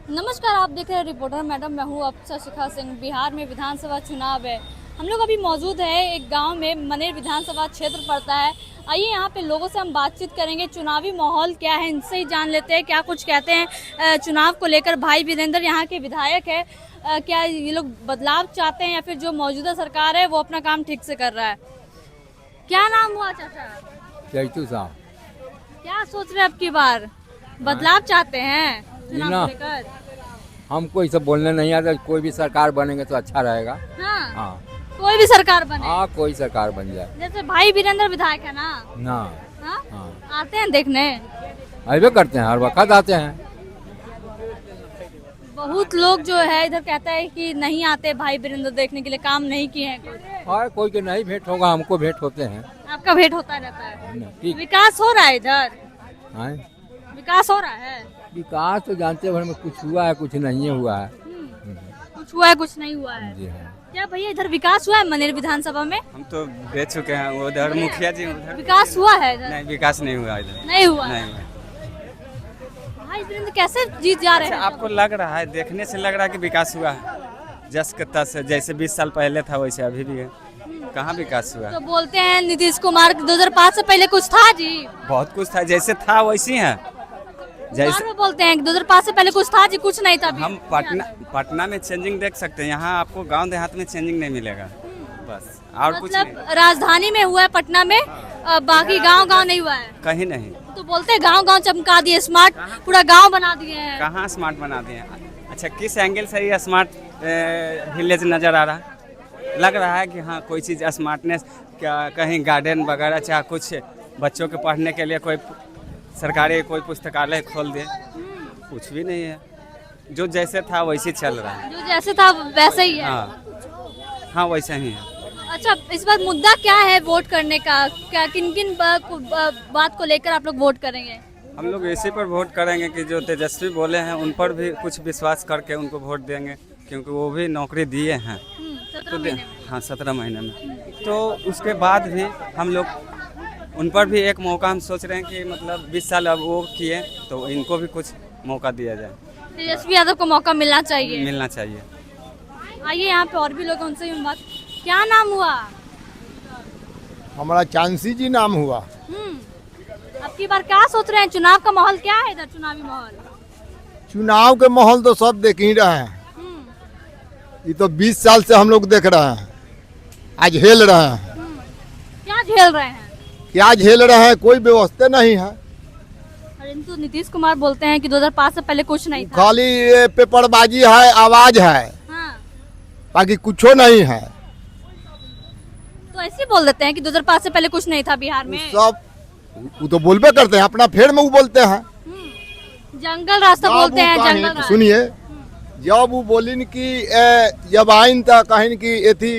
नमस्कार, आप देख रहे हैं रिपोर्टर मैडम। मैं हूँ अफसर शिखा सिंह। बिहार में विधानसभा चुनाव है। हम लोग अभी मौजूद है एक गांव में, मनेर विधानसभा क्षेत्र पड़ता है। आइए यहाँ पे लोगों से हम बातचीत करेंगे, चुनावी माहौल क्या है इनसे ही जान लेते हैं क्या कुछ कहते हैं चुनाव को लेकर। भाई वीरेंद्र यहाँ के विधायक है। क्या ये लोग बदलाव चाहते हैं या फिर जो मौजूदा सरकार है वो अपना काम ठीक से कर रहा है? क्या नाम हुआ चाचा? चैतू साहब। क्या सोच रहे हैं अब की बार? बदलाव चाहते हैं चुनाव को लेकर? हमको ये सब बोलने नहीं आता। कोई भी सरकार बनेंगे तो अच्छा रहेगा। हाँ, हाँ कोई भी सरकार बने। हाँ, कोई सरकार बन जाए। जैसे भाई वीरेंद्र विधायक है ना? हाँ हाँ, आते हैं देखने? अबे करते हैं, हर वक्त आते हैं। बहुत लोग जो है इधर कहता है कि नहीं आते भाई वीरेंद्र देखने के लिए, काम नहीं किए हैं कुछ। और कोई के नहीं भेंट होगा, हमको भेंट होते हैं। आपका भेंट होता रहता है? ठीक। विकास हो रहा है इधर? हाँ, विकास हो रहा है? विकास तो जानते भर में कुछ हुआ है, कुछ नहीं हुआ है। कुछ हुआ है, कुछ नहीं हुआ है। जी हाँ। क्या भैया इधर विकास हुआ है मनेर विधानसभा में? हम तो भेज चुके हैं उधर, मुखिया जी उधर। विकास हुआ है इधर? नहीं, विकास नहीं हुआ इधर। नहीं हुआ? नहीं। भाई वीरेंद्र कैसे जीत जा रहे अच्छा, हैं? आपको लग रहा है, देखने से लग रहा है कि विकास हुआ है? जस के तस, जैसे 20 साल पहले था वैसे अभी भी है। कहाँ विकास हुआ? तो बोलते हैं नीतीश कुमार 2005 से पहले कुछ था जी? बहुत कुछ था, जैसे था वैसी है। बार में बोलते हैं 2005 से पहले कुछ था जी? कुछ नहीं था। हम पटना में चेंजिंग देख सकते हैं, यहाँ आपको गांव देहात में चेंजिंग नहीं मिलेगा। बस और कुछ नहीं। मतलब राजधानी में हुआ है पटना में, बाकी गांव नहीं हुआ है? कहीं नहीं। तो बोलते हैं गांव चमका दिए, स्मार्ट पूरा गांव बना दिए हैं। कहाँ स्मार्ट बना दिए? अच्छा, किस एंगल से ये स्मार्ट विलेज नज़र आ रहा? लग रहा है कि हाँ कोई चीज़ स्मार्टनेस, क्या कहीं गार्डन वगैरह, चाहे कुछ बच्चों के पढ़ने के लिए कोई सरकारी कोई पुस्तकालय खोल दे। कुछ भी नहीं है, जो जैसे था वैसे चल रहा है। जो जैसे था वैसे ही है। हाँ वैसा ही है। अच्छा, इस बार मुद्दा क्या है वोट करने का? क्या किन बात को लेकर आप लोग वोट करेंगे? हम लोग इसी पर वोट करेंगे कि जो तेजस्वी बोले हैं उन पर भी कुछ विश्वास करके उनको वोट देंगे, क्योंकि वो भी नौकरी दिए हैं। 17 महीने में। हाँ, 17 महीने में। तो उसके बाद भी हम लोग उन पर भी एक मौका हम सोच रहे हैं कि मतलब 20 साल अब वो किए तो इनको भी कुछ मौका दिया जाए। तेजस्वी यादव को मौका मिलना चाहिए। आइए यहाँ पे और भी लोग हैं, उनसे भी बात। क्या नाम हुआ? हमारा चांसी जी नाम हुआ। अब की बार क्या सोच रहे हैं? चुनाव का माहौल क्या है इधर? चुनावी माहौल, चुनाव के माहौल तो सब देख ही रहे हैं। ये तो 20 साल से हम लोग देख रहे हैं, आज झेल रहे हैं। क्या झेल रहे हैं? क्या झेल रहे हैं? कोई व्यवस्था नहीं है। परंतु नीतीश कुमार बोलते हैं कि 2005 से पहले कुछ नहीं था। खाली ये पेपरबाजी है, आवाज है, हाँ। बाकी कुछो नहीं है। तो ऐसे ही बोल देते हैं कि 2005 से पहले कुछ नहीं था बिहार में। सब वो तो बोलबे करते हैं, अपना फेर में वो बोलते हैं। जंगल रास्ता बोलते हैं, जंगल रास्ता। सुनिए, जब वो बोलिन कि जब आइन था कहीं की ये थी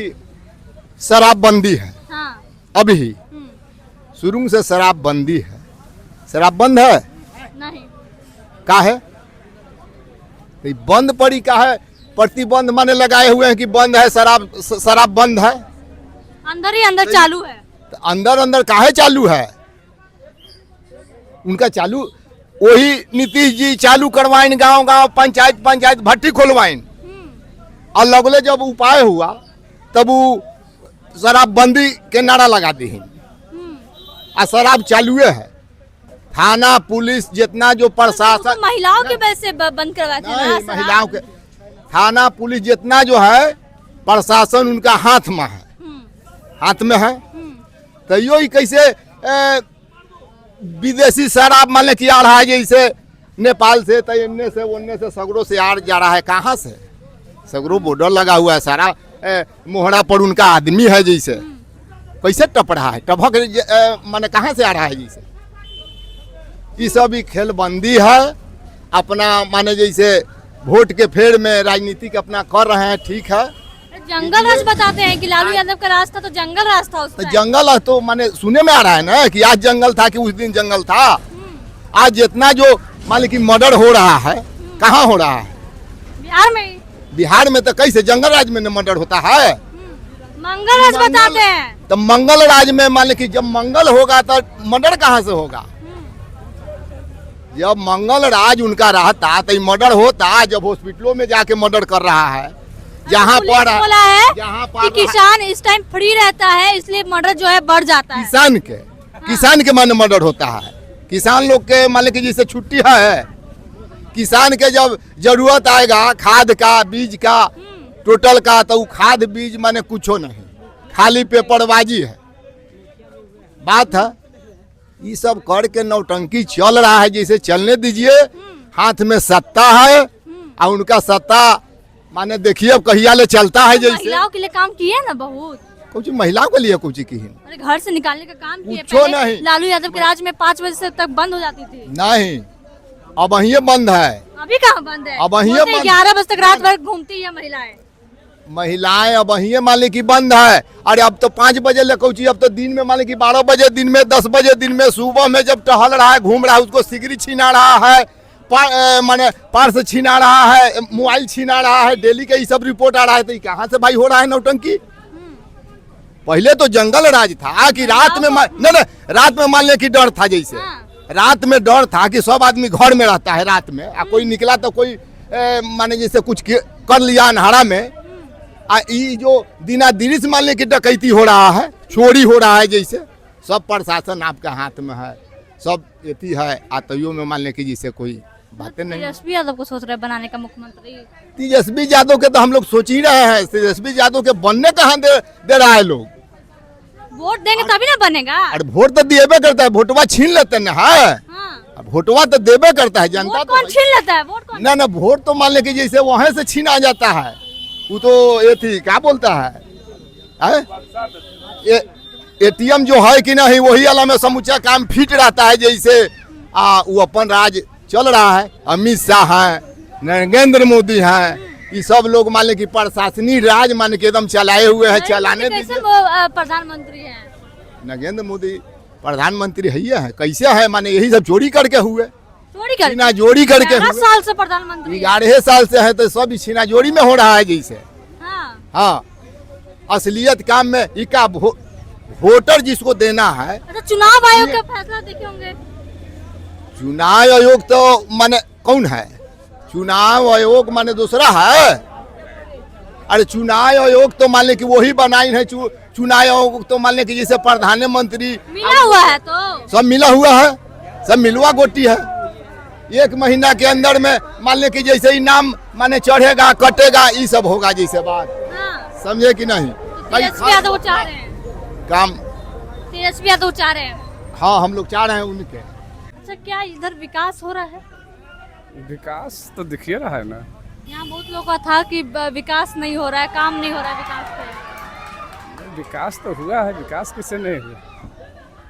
शराबबंदी है। हाँ। अभी शुरू से शराबबंदी है। शराब बंद है? नहीं। का है? तो बंद पड़ी का है? प्रतिबंध माने लगाए हुए हैं कि बंद है, शराब बंद है। अंदर ही अंदर चालू है। तो अंदर काहे चालू है? उनका चालू वही नीतीश जी चालू करवाइन, गांव पंचायत भट्टी खोलवाइन। और लगले जब उपाय हुआ तब वो शराबबंदी के नारा लगा दी। आ शराब चालू है। थाना पुलिस जितना जो प्रशासन, तो महिलाओं की वजह से बंद करवाए थे ना? महिलाओं के थाना पुलिस जितना जो है प्रशासन उनका हाथ में है, हाथ में है। तो यो ही कैसे विदेशी शराब मान कि आ रहा है, जैसे नेपाल से, तो इन्ने से उन्ने से सगरों से आ जा रहा है। कहाँ से? सगरों बॉर्डर लगा हुआ है, सारा मोहरा पर उनका आदमी है। जैसे कैसे टप रहा है, टपक माने कहाँ से आ रहा है? जैसे ये सब ही खेलबंदी है अपना, माने जैसे वोट के फेर में राजनीतिक अपना कर रहे हैं। ठीक है, जंगल राज बताते हैं कि लालू यादव का रास्ता तो जंगल रास्ता उस तो जंगल तो माने सुने में आ रहा है ना कि आज जंगल था, कि उस दिन जंगल था। आज जितना जो मान कि मर्डर हो रहा है, कहाँ हो रहा है? बिहार में। बिहार में तो कैसे जंगल राज में मर्डर होता है? मंगल राज बताते हैं। तो मंगल राज में मान कि जब मंगल होगा तो मर्डर कहाँ से होगा? जब मंगल राज उनका रहता तो मर्डर होता। जब हॉस्पिटलों में जाके मर्डर कर रहा है, जहाँ पुलिस पर बोला है जहाँ कि किसान इस टाइम फ्री रहता है इसलिए मर्डर जो है बढ़ जाता है। किसान के मन मर्डर होता है। किसान लोग के मान लीजिए जैसे छुट्टी है, किसान के जब जरूरत आएगा खाद का बीज का टोटल का, तो खाद बीज माने कुछ नहीं, खाली पेपरबाजी है बात है। ये सब करके नौटंकी चल रहा है, जैसे चलने दीजिए। हाथ में सत्ता है और उनका सत्ता माने देखिए अब कहिया ले चलता है। जैसे महिलाओं के लिए काम किए ना बहुत, कुछ महिलाओं के लिए कुछ की अरे घर से निकालने का काम किए। पूछो पहले नहीं। लालू यादव के राज में 5 बजे से तक बंद हो जाती थी। नहीं, अब वहीं बंद है। अभी कहाँ बंद है? अब वहीं बोलते हैं बंद। 11 बजे तक रात भर घूमती है महिलाएं। अब वहीं मान ली की बंद है। अरे अब तो 5 बजे ले कौची, अब तो दिन में मान ली की 12 बजे दिन में, 10 बजे दिन में, सुबह में जब टहल रहा है घूम रहा है, उसको सिगरेट छीना रहा है, माने पर्स छीना रहा है, मोबाइल छीना रहा है, डेली का ये सब रिपोर्ट आ रहा है। तो ये कहाँ से भाई हो रहा है नौटंकी? पहले तो जंगल राज था कि रात में नहीं रात में मान ले की डर था। जैसे रात में डर था कि सब आदमी घर में रहता है रात में, कोई निकला तो कोई माने जैसे कुछ कर लिया अन्हारा में। ये जो दिना दिनिस मान ले की डकैती हो रहा है, चोरी हो रहा है, जैसे सब प्रशासन आपके हाथ में है, सब एती है आतइयों में मान ले की जैसे कोई बातें नहीं। तेजस्वी यादव को सोच रहे हैं बनाने का मुख्यमंत्री। तेजस्वी यादव के तो हम लोग सोच ही रहे हैं। तेजस्वी यादव के बनने कहाँ दे रहा है लोग? वोट देंगे तभी ना बनेगा। अरे वोट तो देबे करता है, वोटवा छीन लेते ना है। हाँ। वोटवा तो देबे करता है जनता। वोट कौन छीन लेता है? वोट कौन? ना वोट तो मान ले कि जैसे वहां से छीन आ जाता है। वो तो ये थी क्या बोलता है एटीएम जो है कि नहीं, वही वाला में समूचा काम फिट रहता है। जैसे वो अपन राज चल रहा है। अमित शाह है, नरेंद्र मोदी है, ये सब लोग मान ले कि प्रशासनिक राज मान के एकदम चलाए हुए हैं। चलाने दीजिए। प्रधानमंत्री हैं नरेंद्र मोदी प्रधानमंत्री है कैसे है? माने यही सब चोरी करके हुए, छीना जोड़ी करके 11 साल से प्रधानमंत्री 11 साल से है, तो सब छीना जोड़ी में हो रहा है। जैसे हाँ। असलियत काम में इका वोटर जिसको देना है। अच्छा, चुनाव आयोग का फैसला देखे होंगे। चुनाव आयोग तो माने कौन है? चुनाव आयोग माने दूसरा है। अरे चुनाव आयोग तो मान ले कि वही बनाई है। चुनाव आयोग तो मान ले कि जैसे प्रधानमंत्री मिला हुआ है, तो सब मिला हुआ है, सब मिलवा गोटी है। 1 महीना के अंदर में मान ले कि जैसे ही नाम माने चढ़ेगा कटेगा, ये सब होगा जैसे बात। हाँ। समझे कि नहीं? तेजस्वी यादव चाह रहे हैं काम तेजस्वी यादव चाह रहे हैं। हाँ, हम लोग चाह रहे हैं उनके। अच्छा, क्या इधर विकास हो रहा है? विकास तो दिखिए रहा है ना। यहाँ बहुत लोगों का था कि विकास नहीं हो रहा है, काम नहीं हो रहा है विकास पे। विकास तो हुआ है, विकास किससे नहीं हुआ?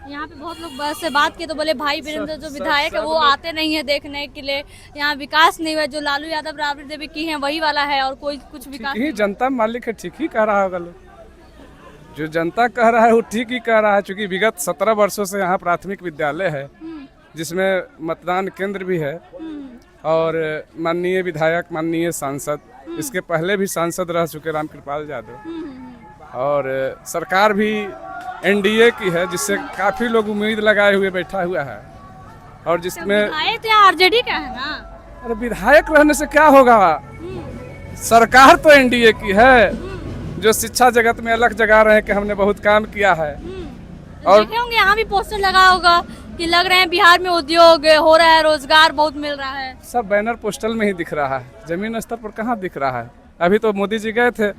यहाँ पे बहुत लोग से बात किए तो बोले भाई वीरेंद्र जो विधायक है वो आते नहीं है देखने के लिए। यहाँ विकास नहीं हुआ, जो लालू यादव राबड़ी देवी की है वही वाला है और कोई कुछ विकास ठीक ही जनता मालिक है, ठीक ही कह रहा होगा लोग। जो जनता कह रहा है वो ठीक ही कह रहा है, क्योंकि विगत 17 वर्षों से यहाँ प्राथमिक विद्यालय है, जिसमें मतदान केंद्र भी है और माननीय विधायक, माननीय सांसद, इसके पहले भी सांसद रह चुके रामकृपाल यादव, और सरकार भी एनडीए की है, जिससे काफी लोग उम्मीद लगाए हुए बैठा हुआ है। और जिसमें विधायक तो आरजेडी का है ना। अरे विधायक रहने से क्या होगा? सरकार तो एनडीए की है, जो शिक्षा जगत में अलग जगह रहे कि हमने बहुत काम किया है। और देखे होंगे यहाँ भी पोस्टर लगा होगा कि लग रहे हैं बिहार में उद्योग हो रहा है, रोजगार बहुत मिल रहा है। सब बैनर पोस्टल में ही दिख रहा है, जमीन स्तर पर कहाँ दिख रहा है। अभी तो मोदी जी गए थे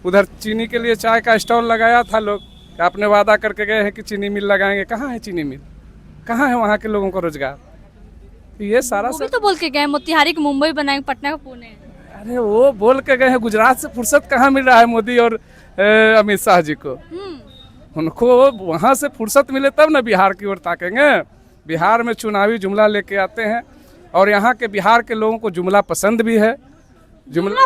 उधर, चीनी के लिए चाय का स्टॉल लगाया था, लोग आपने वादा करके गए हैं कि चीनी मिल लगाएंगे। कहाँ है चीनी मिल? कहाँ है वहाँ के लोगों को रोजगार? ये सारा सब तो बोल के गए मोतिहारी को मुंबई बनाएंगे, पटना को पुणे। अरे वो बोल के गए हैं, गुजरात से फुर्सत कहाँ मिल रहा है मोदी और अमित शाह जी को? उनको वहाँ से फुर्सत मिले तब ना बिहार की ओर ताकेंगे। बिहार में चुनावी जुमला लेके आते हैं और यहाँ के बिहार के लोगों को जुमला पसंद भी है। जुमला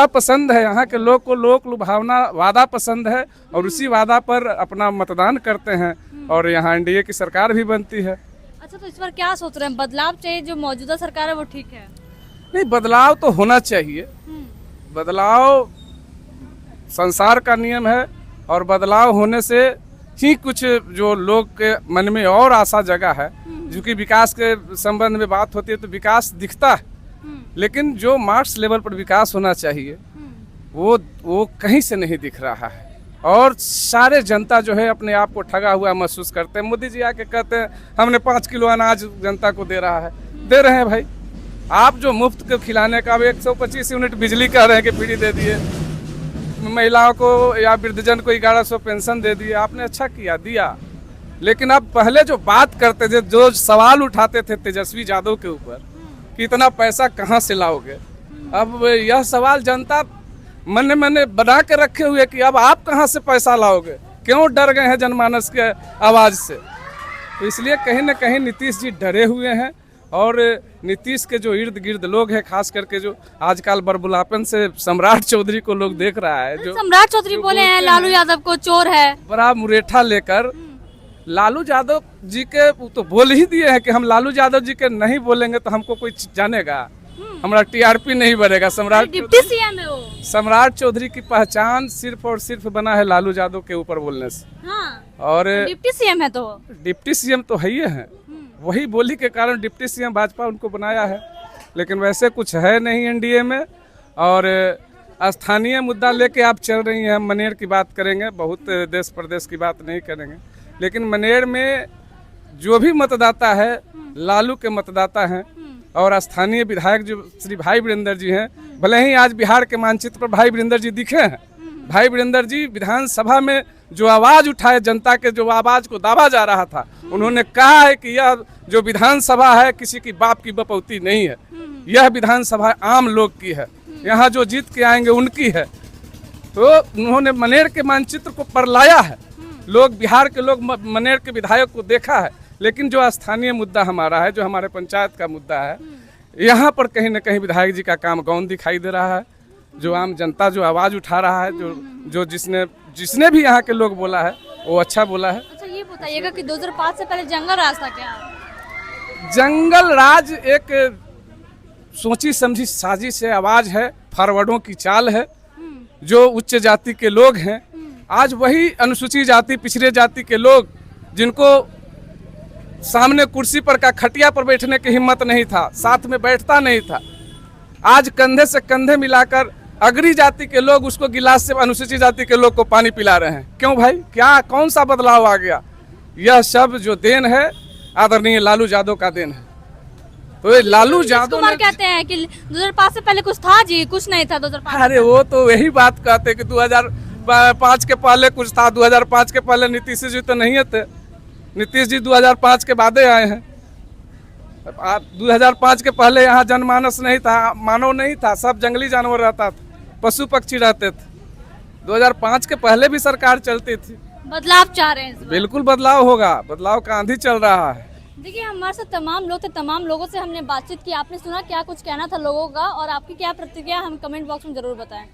पसंद है यहाँ के लोग को, लोक लुभावना वादा पसंद है और उसी वादा पर अपना मतदान करते हैं और यहाँ एनडीए की सरकार भी बनती है। अच्छा, तो इस बार क्या सोच रहे हैं? बदलाव चाहिए, जो मौजूदा सरकार है वो ठीक है? नहीं, बदलाव तो होना चाहिए। बदलाव संसार का नियम है और बदलाव होने से ही कुछ जो लोग के मन में और आशा जगह है क्योंकि विकास के संबंध में बात होती है तो विकास दिखता है, लेकिन जो मार्क्स लेवल पर विकास होना चाहिए वो कहीं से नहीं दिख रहा है। और सारे जनता जो है अपने आप को ठगा हुआ महसूस करते हैं। मोदी जी आके कहते हैं हमने 5 किलो अनाज जनता को दे रहा है, दे रहे हैं भाई। आप जो मुफ्त को खिलाने का 125 यूनिट बिजली कह रहे हैं कि फ्री दे दिए, महिलाओं को या वृद्धजन को 1100 पेंशन दे दिए, आपने अच्छा किया, दिया। लेकिन अब पहले जो बात करते थे, जो सवाल उठाते थे तेजस्वी यादव के ऊपर कि इतना पैसा कहाँ से लाओगे, अब यह सवाल जनता मन मन बना के रखे हुए कि अब आप कहाँ से पैसा लाओगे, क्यों डर गए हैं जनमानस के आवाज़ से। तो इसलिए कहीं ना कहीं नीतीश जी डरे हुए हैं। और नीतीश के जो इर्द गिर्द लोग हैं, खास करके जो आजकल बरबुलापन से सम्राट चौधरी को लोग देख रहा है, जो सम्राट चौधरी बोले हैं लालू यादव को चोर है, बड़ा मुरेठा लेकर लालू यादव जी के तो बोल ही दिए हैं कि हम लालू यादव जी के नहीं बोलेंगे तो हमको कोई जानेगा, हमारा टीआरपी नहीं बढ़ेगा। डिप्टी सीएम है वो। सम्राट चौधरी की पहचान सिर्फ और सिर्फ बना है लालू यादव के ऊपर बोलने से। हाँ, और डिप्टी सीएम है तो डिप्टी सीएम तो है ही है, वही बोली के कारण डिप्टी सीएम भाजपा उनको बनाया है, लेकिन वैसे कुछ है नहीं एनडीए में। और स्थानीय मुद्दा लेके आप चल रही हैं, हम मनेर की बात करेंगे, बहुत देश प्रदेश की बात नहीं करेंगे। लेकिन मनेर में जो भी मतदाता है लालू के मतदाता हैं। और स्थानीय विधायक जो श्री भाई वीरेंद्र जी हैं, भले ही आज बिहार के मानचित्र पर भाई वीरेंद्र जी दिखे हैं, भाई वीरेंद्र जी विधानसभा में जो आवाज़ उठाए, जनता के जो आवाज़ को दाबा जा रहा था, उन्होंने कहा है कि यह जो विधानसभा है किसी की बाप की बपौती नहीं है, यह विधानसभा आम लोग की है, यहाँ जो जीत के आएंगे उनकी है। तो उन्होंने मनेर के मानचित्र को परलाया है, लोग बिहार के लोग मनेर के विधायक को देखा है। लेकिन जो स्थानीय मुद्दा हमारा है, जो हमारे पंचायत का मुद्दा है, यहाँ पर कहीं ना कहीं विधायक जी का काम गौन दिखाई दे रहा है। जो आम जनता जो आवाज़ उठा रहा है, जो जिसने भी यहाँ के लोग बोला है वो अच्छा बोला है। अच्छा ये बताइएगा कि 2005 से पहले जंगल राज था क्या? जंगल राज एक सोची समझी साजिश है, आवाज़ है, फॉरवर्डों की चाल है। जो उच्च जाति के लोग हैं, आज वही अनुसूचित जाति पिछड़े जाति के लोग, जिनको सामने कुर्सी पर का खटिया पर बैठने की हिम्मत नहीं था, साथ में बैठता नहीं था, आज कंधे से कंधे मिलाकर अग्री जाति के लोग उसको गिलास से अनुसूचित जाति के लोग को पानी पिला रहे हैं। क्यों भाई, क्या कौन सा बदलाव आ गया? यह सब जो देन है आदरणीय लालू यादव का देन है। तो ये लालू यादव कुमार कहते हैं कि 2005 से पहले कुछ था जी, कुछ नहीं था 2005। अरे वो तो यही बात कहते कि 2005 के पहले कुछ था, 2005 के पहले नीतीश जी तो नहीं थे, नीतीश जी 2005 के बाद आए हैं। 2005 के पहले यहाँ जनमानस नहीं था, मानव नहीं था, सब जंगली जानवर रहता था, पशु पक्षी रहते थे। 2005 के पहले भी सरकार चलती थी। बदलाव चाह रहे हैं? बिल्कुल बदलाव होगा, बदलाव का आंधी चल रहा है। देखिए हमारे साथ तमाम लोग थे, तमाम लोगों से हमने बातचीत की। आपने सुना क्या कुछ कहना था लोगों का, और आपकी क्या प्रतिक्रिया हम कमेंट बॉक्स में जरूर बताएं।